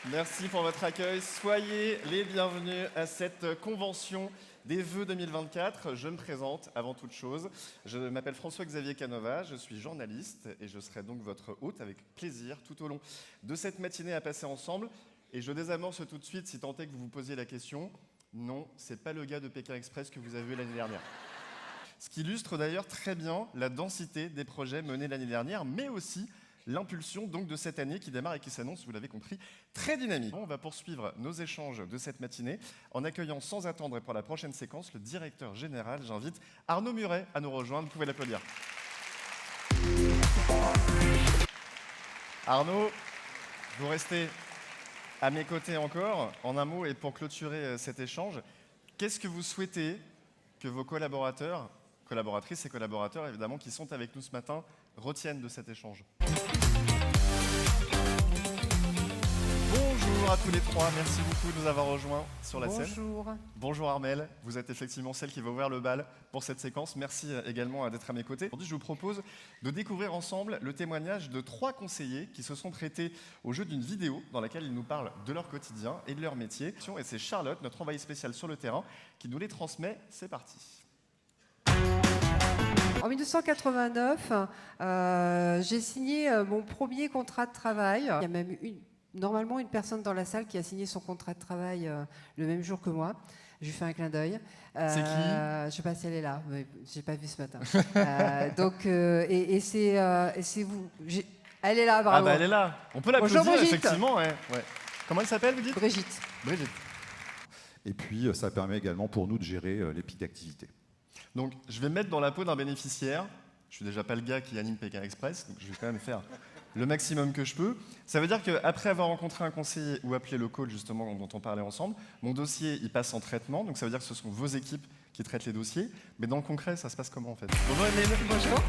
Merci pour votre accueil. Soyez les bienvenus à cette convention des vœux 2024. Je me présente avant toute chose. Je m'appelle François-Xavier Canova, je suis journaliste et je serai donc votre hôte avec plaisir tout au long de cette matinée à passer ensemble. Et je désamorce tout de suite, si tant est que vous vous posiez la question, non, c'est pas le gars de Pékin Express que vous avez vu l'année dernière. Ce qui illustre d'ailleurs très bien la densité des projets menés l'année dernière, mais aussi l'impulsion donc de cette année qui démarre et qui s'annonce, vous l'avez compris, très dynamique. On va poursuivre nos échanges de cette matinée en accueillant sans attendre et pour la prochaine séquence le directeur général. J'invite Arnaud Muret à nous rejoindre. Vous pouvez l'applaudir. Arnaud, vous restez à mes côtés encore. En un mot et pour clôturer cet échange, qu'est-ce que vous souhaitez que vos collaborateurs, collaboratrices et collaborateurs évidemment qui sont avec nous ce matin retiennent de cet échange? Bonjour à tous les trois, merci beaucoup de nous avoir rejoints sur la scène. Bonjour. Bonjour Armelle, vous êtes effectivement celle qui va ouvrir le bal pour cette séquence. Merci également d'être à mes côtés. Aujourd'hui, je vous propose de découvrir ensemble le témoignage de 3 conseillers qui se sont prêtés au jeu d'une vidéo dans laquelle ils nous parlent de leur quotidien et de leur métier. Et c'est Charlotte, notre envoyée spéciale sur le terrain, qui nous les transmet. C'est parti. En 1989, j'ai signé mon premier contrat de travail. Il y a même normalement une personne dans la salle qui a signé son contrat de travail le même jour que moi. Je lui fais un clin d'œil. C'est qui? Je ne sais pas si elle est là, mais je n'ai pas vu ce matin. C'est vous. Elle est là, bravo. Ah bah elle est là. On peut l'applaudir effectivement. Ouais. Comment elle s'appelle, vous dites? Brigitte. Brigitte. Et puis, ça permet également pour nous de gérer les pics d'activité. Donc, je vais me mettre dans la peau d'un bénéficiaire. Je suis déjà pas le gars qui anime Pékin Express, donc je vais quand même faire le maximum que je peux. Ça veut dire qu'après avoir rencontré un conseiller ou appelé le call, justement, dont on parlait ensemble, mon dossier, il passe en traitement. Donc, ça veut dire que ce sont vos équipes qui traitent les dossiers. Mais dans le concret, ça se passe comment, en fait? Bonjour, Emeline. Bonjour.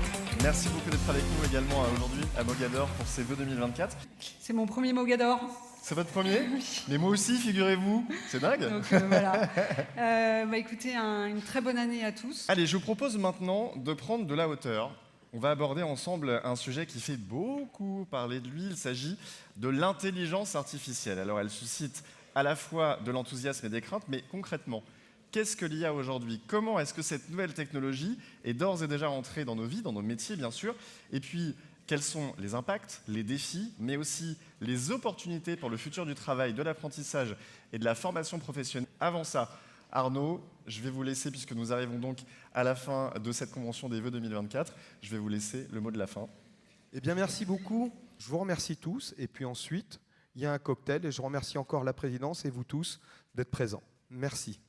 Merci beaucoup d'être avec nous également aujourd'hui à Mogador pour ces vœux 2024. C'est mon premier Mogador. C'est votre premier? Oui. Mais moi aussi, figurez-vous. C'est dingue. Donc voilà. Écoutez, une très bonne année à tous. Allez, je vous propose maintenant de prendre de la hauteur. On va aborder ensemble un sujet qui fait beaucoup parler de lui. Il s'agit de l'intelligence artificielle. Alors, elle suscite à la fois de l'enthousiasme et des craintes, mais concrètement, qu'est-ce que l'IA aujourd'hui? Comment est-ce que cette nouvelle technologie est d'ores et déjà entrée dans nos vies, dans nos métiers, bien sûr? Et puis, quels sont les impacts, les défis, mais aussi les opportunités pour le futur du travail, de l'apprentissage et de la formation professionnelle? Avant ça, Arnaud, je vais vous laisser, puisque nous arrivons donc à la fin de cette convention des vœux 2024, je vais vous laisser le mot de la fin. Eh bien, merci beaucoup. Je vous remercie tous. Et puis ensuite, il y a un cocktail. Et je remercie encore la présidence et vous tous d'être présents. Merci.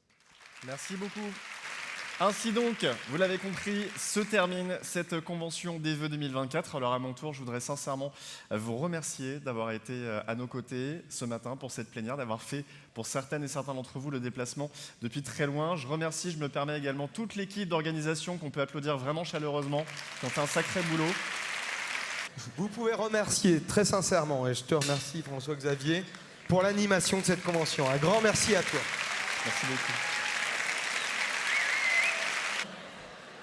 Merci beaucoup. Ainsi donc, vous l'avez compris, se termine cette convention des vœux 2024. Alors à mon tour, je voudrais sincèrement vous remercier d'avoir été à nos côtés ce matin pour cette plénière, d'avoir fait pour certaines et certains d'entre vous le déplacement depuis très loin. Je remercie, je me permets également toute l'équipe d'organisation qu'on peut applaudir vraiment chaleureusement, qui ont fait un sacré boulot. Vous pouvez remercier très sincèrement, et je te remercie François-Xavier, pour l'animation de cette convention. Un grand merci à toi. Merci beaucoup.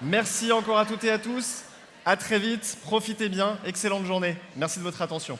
Merci encore à toutes et à tous. À très vite. Profitez bien. Excellente journée. Merci de votre attention.